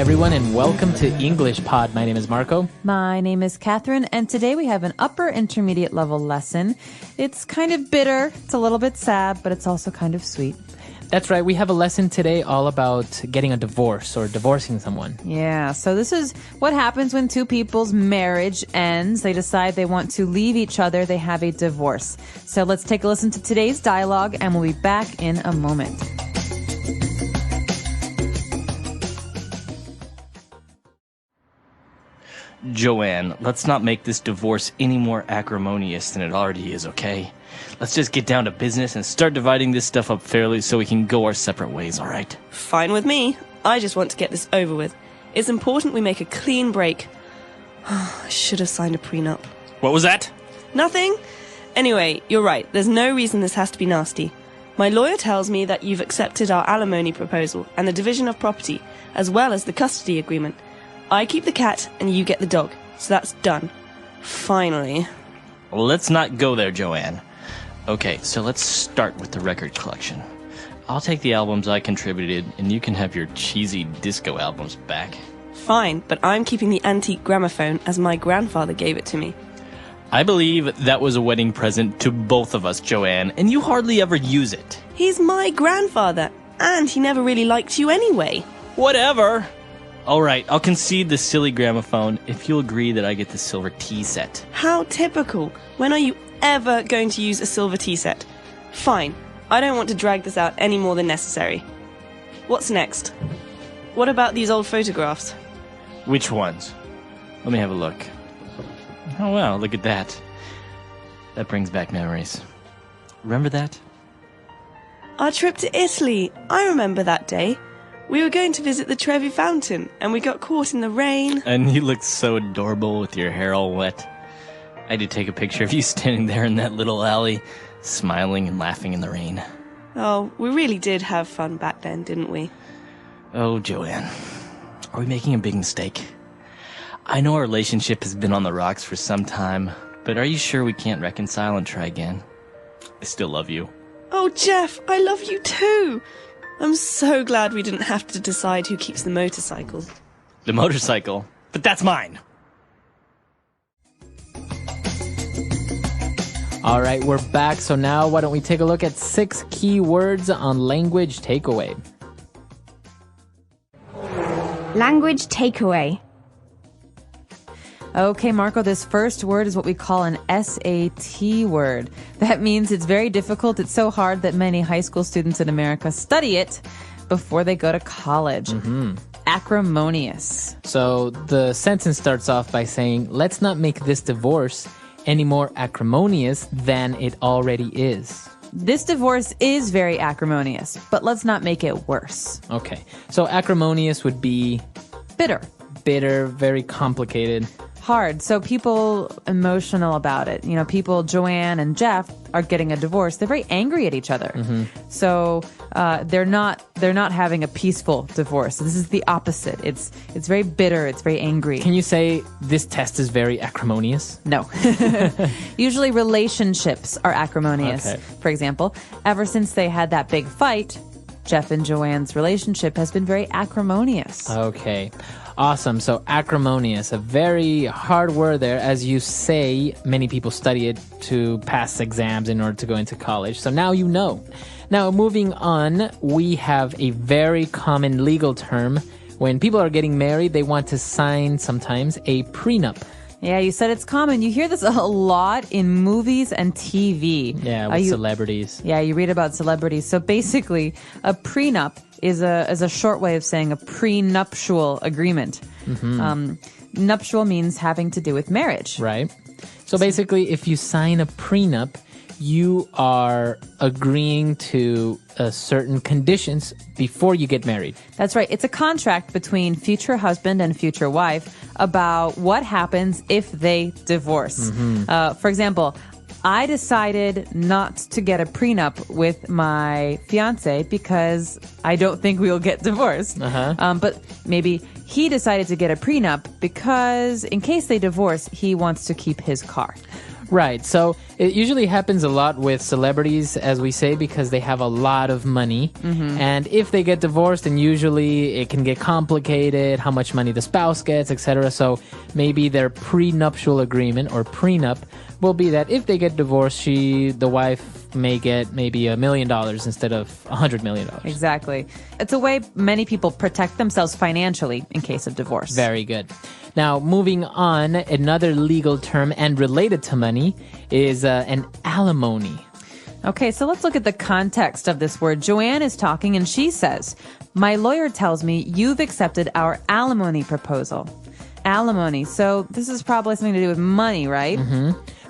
everyone, and welcome to EnglishPod. My name is Marco. My name is Catherine, and today we have an upper intermediate level lesson. It's kind of bitter, it's a little bit sad, but it's also kind of sweet. That's right. We have a lesson today all about getting a divorce or divorcing someone. Yeah, so this is what happens when two people's marriage ends. They decide they want to leave each other. They have a divorce. So let's take a listen to today's dialogue, and we'll be back in a moment. Joanne, let's not make this divorce any more acrimonious than it already is, okay? Let's just get down to business and start dividing this stuff up fairly so we can go our separate ways, all right? Fine with me. I just want to get this over with. It's important we make a clean break. I should have signed a prenup. What was that? Nothing. Anyway, you're right. There's no reason this has to be nasty. My lawyer tells me that you've accepted our alimony proposal and the division of property, as well as the custody agreement. I keep the cat and you get the dog. So that's done. Finally. Let's not go there, Joanne. Okay, so let's start with the record collection. I'll take the albums I contributed, and you can have your cheesy disco albums back. Fine, but I'm keeping the antique gramophone as my grandfather gave it to me. I believe that was a wedding present to both of us, Joanne, and you hardly ever use it. He's my grandfather, and he never really liked you anyway. Whatever. All right, I'll concede the silly gramophone if you'll agree that I get the silver tea set. How typical. When are you ever going to use a silver tea set? Fine. I don't want to drag this out any more than necessary. What's next? What about these old photographs? Which ones? Let me have a look. Oh, wow, look at that. That brings back memories. Remember that? Our trip to Italy. I remember that day. We were going to visit the Trevi Fountain, and we got caught in the rain. And you looked so adorable with your hair all wet. I did take a picture of you standing there in that little alley, smiling and laughing in the rain. Oh, we really did have fun back then, didn't we? Oh, Joanne, are we making a big mistake? I know our relationship has been on the rocks for some time, but are you sure we can't reconcile and try again? I still love you. Oh, Jeff, I love you too. I'm so glad we didn't have to decide who keeps the motorcycle. The motorcycle? But that's mine! All right, we're back. So now why don't we take a look at 6 key words on language takeaway. Language takeaway. Okay, Marco, this first word is what we call an SAT word. That means it's very difficult. It's so hard that many high school students in America study it before they go to college. Acrimonious. So the sentence starts off by saying, let's not make this divorce any more acrimonious than it already is. This divorce is very acrimonious, but let's not make it worse. Okay, so acrimonious would be Bitter. bitter, very complicated. Hard. So people emotional about it. You know, people, Joanne and Jeff, are getting a divorce. They're very angry at each other. So they're not having a peaceful divorce. This is the opposite. It's very bitter. It's very angry. Can you say this test is very acrimonious? No. Usually relationships are acrimonious. Okay. For example, ever since they had that big fight, Jeff and Joanne's relationship has been very acrimonious. Okay. Awesome. So acrimonious, a very hard word there. As you say, many people study it to pass exams in order to go into college. So now you know. Now, moving on, we have a very common legal term. When people are getting married, they want to sign sometimes a prenup. Yeah, you said it's common. You hear this a lot in movies and TV. Yeah, with celebrities. Yeah, you read about celebrities. So basically, a prenup is a short way of saying a prenuptial agreement. Nuptial means having to do with marriage. Right. So basically, if you sign a prenup, you are agreeing to certain conditions before you get married. That's right. It's a contract between future husband and future wife about what happens if they divorce. For example, I decided not to get a prenup with my fiance because I don't think we'll get divorced. But maybe he decided to get a prenup because in case they divorce, he wants to keep his car. Right. So It usually happens a lot with celebrities, as we say, because they have a lot of money. And if they get divorced, then usually it can get complicated, how much money the spouse gets, etc. So maybe their prenuptial agreement or prenup will be that if they get divorced, the wife may get maybe $1 million instead of $100 million. Exactly. It's a way many people protect themselves financially in case of divorce. Very good. Now, moving on, another legal term and related to money is an alimony. Okay, so let's look at the context of this word. Joanne is talking and she says, "My lawyer tells me you've accepted our alimony proposal." Alimony. So this is probably something to do with money, right?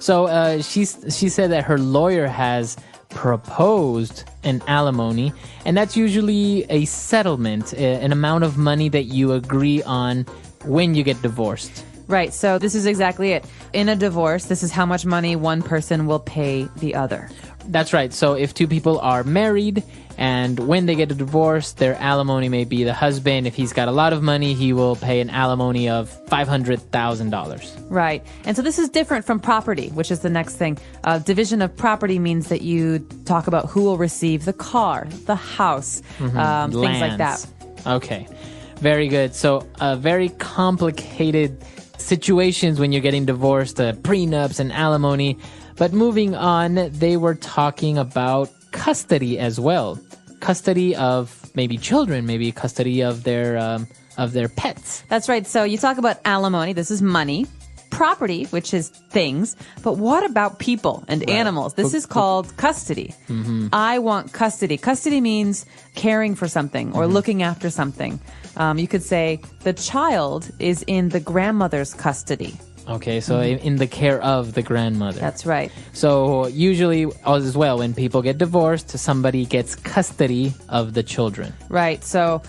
So she said that her lawyer has proposed an alimony, and that's usually a settlement, an amount of money that you agree on when you get divorced. Right, so this is exactly it. In a divorce, this is how much money one person will pay the other. That's right. So if two people are married and when they get a divorce, their alimony may be the husband. If he's got a lot of money, he will pay an alimony of $500,000. Right. And so this is different from property, which is the next thing. Division of property means that you talk about who will receive the car, the house, things like that. Okay. Very good. So very complicated situations when you're getting divorced, prenups and alimony. But moving on, they were talking about custody as well. Custody of maybe children, maybe custody of their pets. That's right. So you talk about alimony. This is money. Property, which is things. But what about people and animals? This is called custody. I want custody. Custody means caring for something or looking after something. You could say the child is in the grandmother's custody. Okay, so in the care of the grandmother. That's right. So usually as well, when people get divorced, somebody gets custody of the children. Right. So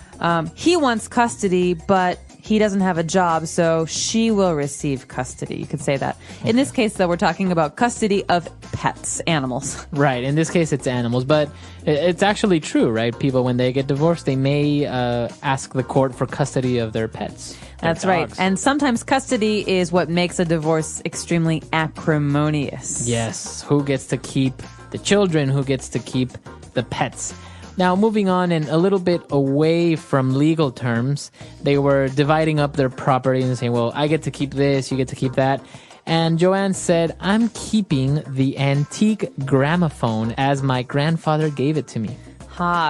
he wants custody, but he doesn't have a job, so she will receive custody. You could say that. In this case, though, we're talking about custody of pets, animals. Right. In this case, it's animals. But it's actually true, right? People, when they get divorced, they may ask the court for custody of their pets. That's right. And sometimes custody is what makes a divorce extremely acrimonious. Yes. Who gets to keep the children? Who gets to keep the pets? Now, moving on and a little bit away from legal terms, they were dividing up their property and saying, well, I get to keep this, you get to keep that. And Joanne said, I'm keeping the antique gramophone as my grandfather gave it to me.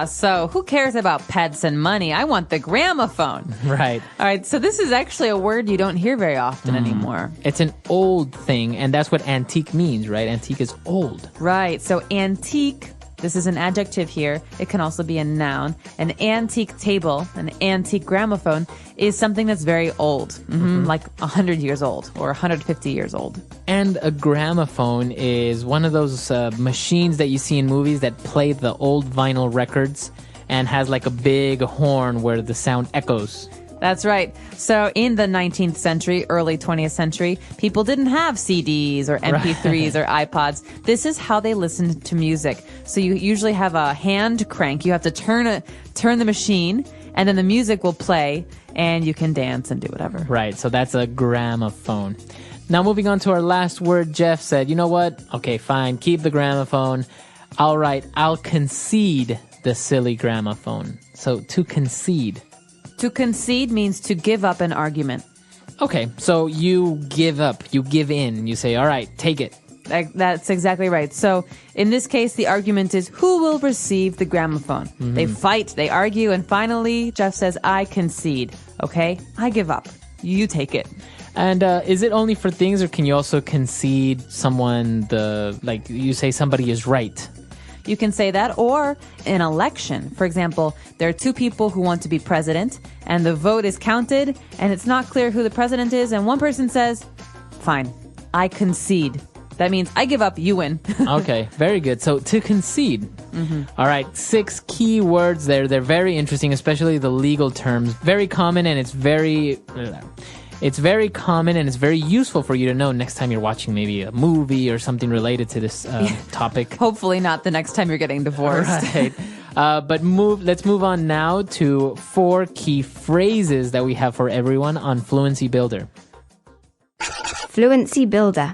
So who cares about pets and money? I want the gramophone. Right. All right, so this is actually a word you don't hear very often anymore. It's an old thing, and that's what antique means, right? Antique is old. Right, so antique, this is an adjective here. It can also be a noun. An antique table, an antique gramophone, is something that's very old, like 100 years old or 150 years old. And a gramophone is one of those machines that you see in movies that play the old vinyl records and has like a big horn where the sound echoes. That's right. So in the 19th century, early 20th century, people didn't have CDs or MP3s or iPods. This is how they listened to music. So you usually have a hand crank. You have to turn the machine, and then the music will play, and you can dance and do whatever. Right. So that's a gramophone. Now, moving on to our last word, Jeff said, you know what? Okay, fine. Keep the gramophone. All right. I'll concede the silly gramophone. So to concede. To concede means to give up an argument. Okay, so you give up, you give in, you say, all right, take it. That's exactly right. So in this case, the argument is who will receive the gramophone? They fight, they argue, and finally, Jeff says, I concede. Okay, I give up. You take it. And is it only for things, or can you also concede someone you say somebody is right? You can say that, or an election. For example, there are two people who want to be president, and the vote is counted, and it's not clear who the president is, and one person says, fine, I concede. That means I give up, you win. Okay, very good. So to concede. All right, 6 key words there. They're very interesting, especially the legal terms. Very common, and it's very common, and it's very usful for you to know next time you're watching maybe a movie or something related to this topic. Hopefully not the next time you're getting divorced. Right. But let's move on now to 4 key phrases that we have for everyone on Fluency Builder. Fluency Builder.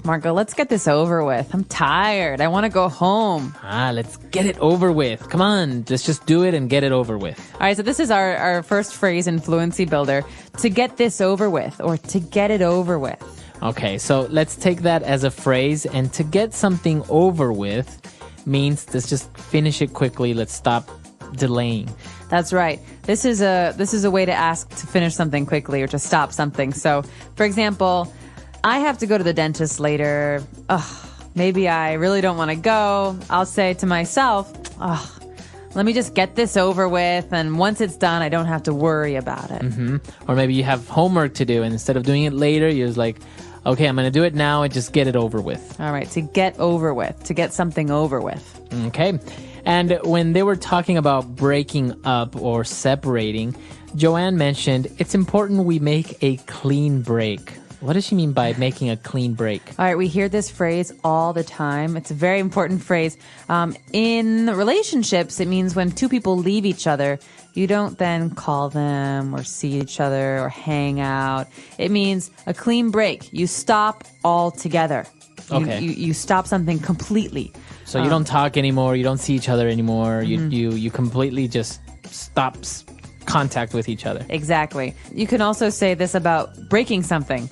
Marco, let's get this over with. I'm tired. I want to go home. Let's get it over with. Come on, let's just do it and get it over with. All right, so this is our first phrase in Fluency Builder. To get this over with, or to get it over with. Okay, so let's take that as a phrase. And to get something over with means let's just finish it quickly. Let's stop delaying. That's right. This is a way to ask to finish something quickly or to stop something. So, for example, I have to go to the dentist later. Maybe I really don't want to go. I'll say to myself, let me just get this over with, and once it's done, I don't have to worry about it. Or maybe you have homework to do, and instead of doing it later, you're just like, okay, I'm going to do it now and just get it over with. All right, to get over with, to get something over with. Okay. And when they were talking about breaking up or separating, Joanne mentioned it's important we make a clean break. What does she mean by making a clean break? All right, we hear this phrase all the time. It's a very important phrase. In relationships, it means when two people leave each other, you don't then call them or see each other or hang out. It means a clean break. You stop altogether. Okay. You stop something completely. So you don't talk anymore, you don't see each other anymore, you completely just stop contact with each other. Exactly. You can also say this about breaking something.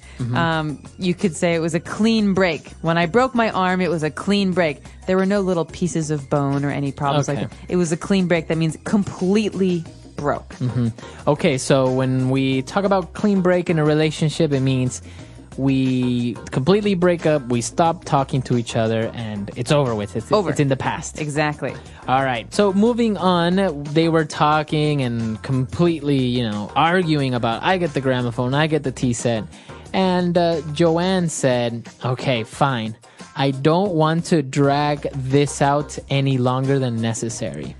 You could say it was a clean break. When I broke my arm, it was a clean break. There were no little pieces of bone or any problems like that. It was a clean break. That means completely broke. Okay, so when we talk about clean break in a relationship, it means we completely break up, we stop talking to each other, and it's over with. It's in the past. Exactly. All right. So moving on, they were talking and completely, arguing about, I get the gramophone, I get the tea set. And Joanne said, okay, fine. I don't want to drag this out any longer than necessary.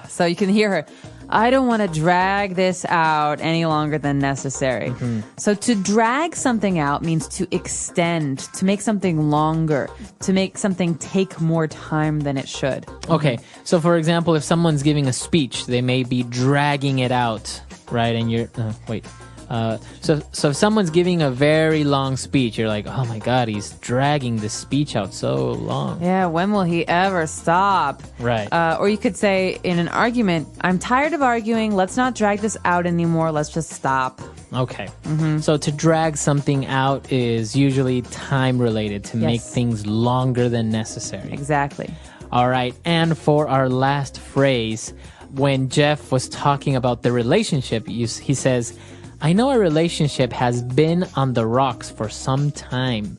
So you can hear her. I don't want to drag this out any longer than necessary. So to drag something out means to extend, to make something longer, to make something take more time than it should. Okay. So for example, if someone's giving a speech, they may be dragging it out, right? And you're, so if someone's giving a very long speech, you're like, oh my God, he's dragging the speech out so long. Yeah, when will he ever stop? Right. Or you could say in an argument, I'm tired of arguing. Let's not drag this out anymore. Let's just stop. Okay. So to drag something out is usually time related, to make things longer than necessary. Exactly. All right. And for our last phrase, when Jeff was talking about the relationship, he says, I know a relationship has been on the rocks for some time.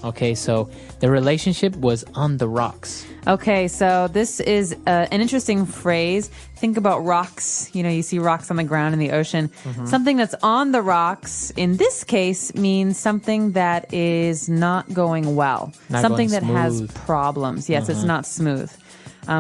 Okay, so the relationship was on the rocks. Okay, so this is an interesting phrase. Think about rocks. You see rocks on the ground in the ocean. Something that's on the rocks, in this case, means something that is not going well. Something that has problems. Yes, it's not smooth.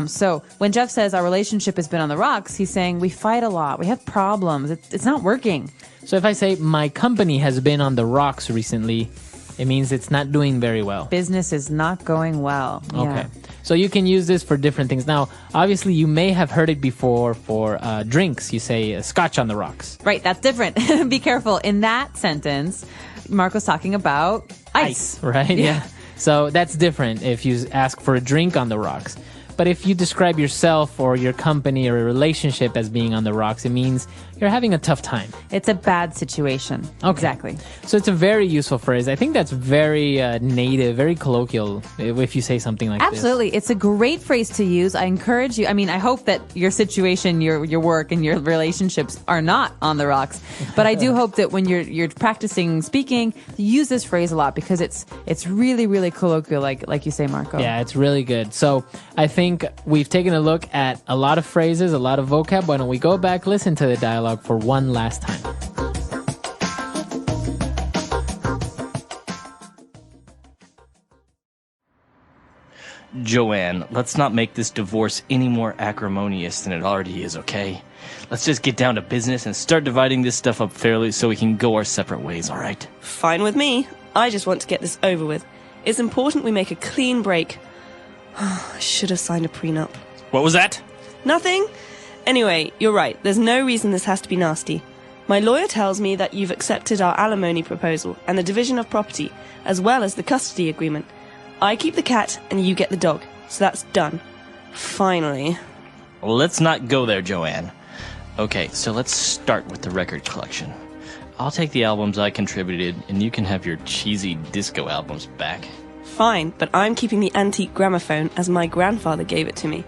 So when Jeff says our relationship has been on the rocks, he's saying we fight a lot. We have problems. It's not working. So if I say my company has been on the rocks recently, it means it's not doing very well. Business is not going well. Yeah. Okay. So you can use this for different things. Now, obviously, you may have heard it before for drinks. You say scotch on the rocks. Right. That's different. Be careful. In that sentence, Marco's talking about ice. Right? Yeah. So that's different if you ask for a drink on the rocks. But if you describe yourself or your company or a relationship as being on the rocks, it means you're having a tough time. It's a bad situation. Okay. Exactly. So it's a very useful phrase. I think that's very native, very colloquial if you say something like this. Absolutely. It's a great phrase to use. I encourage you. I mean, I hope that your situation, your work, and your relationships are not on the rocks. But I do hope that when you're practicing speaking, you use this phrase a lot because it's really, really colloquial, like you say, Marco. Yeah, it's really good. So I think we've taken a look at a lot of phrases, a lot of vocab. Why don't we go back, listen to the dialogue for one last time. Joanne, let's not make this divorce any more acrimonious than it already is, okay? Let's just get down to business and start dividing this stuff up fairly so we can go our separate ways, all right? Fine with me. I just want to get this over with. It's important we make a clean break. I should have signed a prenup. What was that? Nothing? Anyway, you're right. There's no reason this has to be nasty. My lawyer tells me that you've accepted our alimony proposal and the division of property, as well as the custody agreement. I keep the cat and you get the dog, so that's done. Finally. Let's not go there, Joanne. Okay, so let's start with the record collection. I'll take the albums I contributed, and you can have your cheesy disco albums back. Fine, but I'm keeping the antique gramophone as my grandfather gave it to me.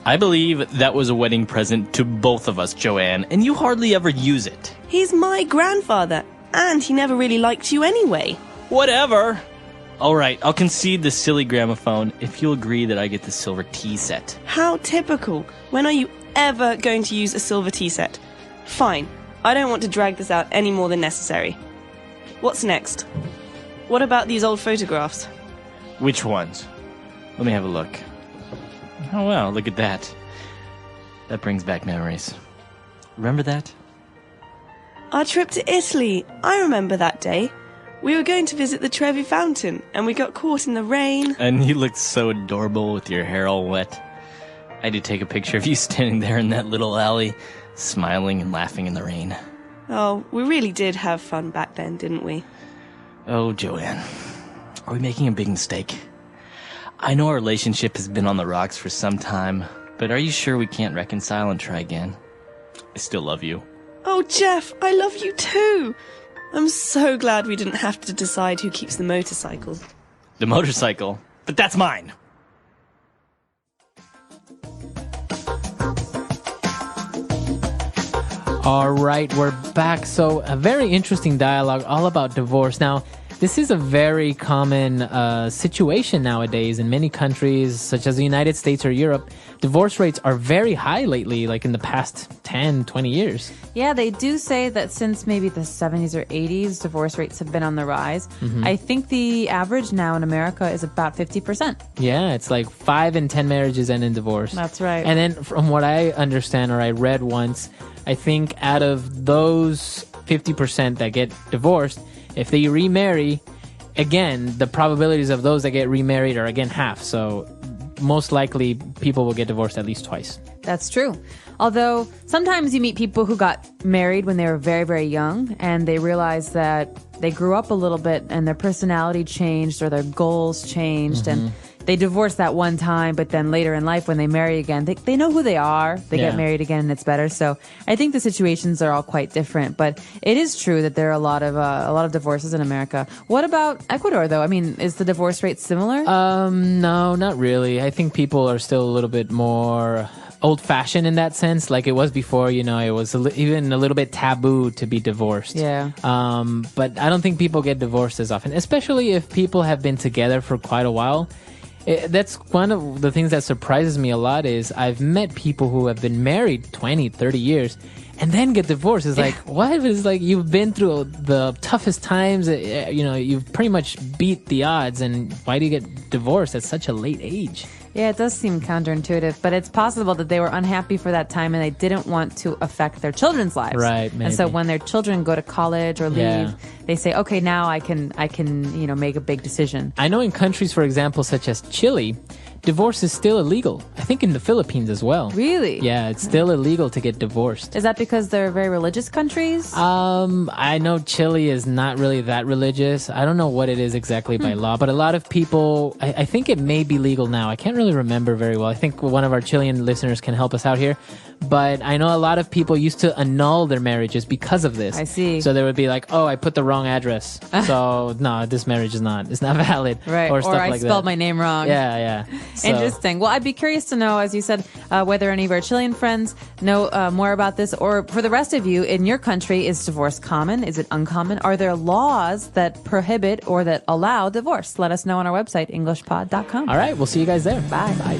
I believe that was a wedding present to both of us, Joanne, and you hardly ever use it. He's my grandfather, and he never really liked you anyway. Whatever. All right, I'll concede the silly gramophone if you'll agree that I get the silver tea set. How typical. When are you ever going to use a silver tea set? Fine, I don't want to drag this out any more than necessary. What's next? What about these old photographs? Which ones? Let me have a look. Oh, wow, look at that. That brings back memories. Remember that? Our trip to Italy. I remember that day. We were going to visit the Trevi Fountain, and we got caught in the rain. And you looked so adorable with your hair all wet. I did take a picture of you standing there in that little alley, smiling and laughing in the rain. Oh, we really did have fun back then, didn't we? Oh, Joanne, are we making a big mistake? I know our relationship has been on the rocks for some time, but are you sure we can't reconcile and try again? I still love you. Oh, Jeff, I love you too. I'm so glad we didn't have to decide who keeps the motorcycle. The motorcycle? But that's mine! All right, we're back. So a very interesting dialogue all about divorce. Now, this is a very common situation nowadays in many countries, such as the United States or Europe. Divorce rates are very high lately, like in the past 10, 20 years. Yeah, they do say that since maybe the 70s or 80s, divorce rates have been on the rise. I think the average now in America is about 50%. Yeah, it's like 5 in 10 marriages end in divorce. That's right. And then from what I understand or I read once, I think out of those 50% that get divorced, if they remarry, again, the probabilities of those that get remarried are again half. So most likely people will get divorced at least twice. That's true. Although sometimes you meet people who got married when they were very, very young and they realize that they grew up a little bit and their personality changed or their goals changed and they divorced that one time, but then later in life when they marry again, they know who they are. They get married again and it's better. So I think the situations are all quite different, but it is true that there are a lot of divorces in America. What about Ecuador though? I mean, is the divorce rate similar? No, not really. I think people are still a little bit more old-fashioned in that sense, like it was before. You know, it was even a little bit taboo to be divorced. Yeah. But I don't think people get divorced as often, especially if people have been together for quite a while. That's one of the things that surprises me a lot is I've met people who have been married 20, 30 years and then get divorced. It's like, what? It's like you've been through the toughest times. You know, you've pretty much beat the odds. And why do you get divorced at such a late age? Yeah, it does seem counterintuitive, but it's possible that they were unhappy for that time and they didn't want to affect their children's lives. Right, maybe. And so when their children go to college or leave, they say, okay, now I can, you know, make a big decision. I know in countries, for example, such as Chile, divorce is still illegal. I think in the Philippines as well. Really? Yeah, it's still illegal to get divorced. Is that because they're very religious countries? I know Chile is not really that religious. I don't know what it is exactly by law, but a lot of people, I think it may be legal now. I can't really remember very well. I think one of our Chilean listeners can help us out here. But I know a lot of people used to annul their marriages because of this. I see. So they would be like, oh, I put the wrong address. So no, this marriage is not valid. Right. Or stuff I like spelled that. my name wrong. Yeah. So, Interesting. Well, I'd be curious to know, as you said, whether any of our Chilean friends know more about this, or for the rest of you, in your country, is divorce common? Is it uncommon? Are there laws that prohibit or that allow divorce? Let us know on our website, EnglishPod.com. All right. We'll see you guys there. Bye. Bye.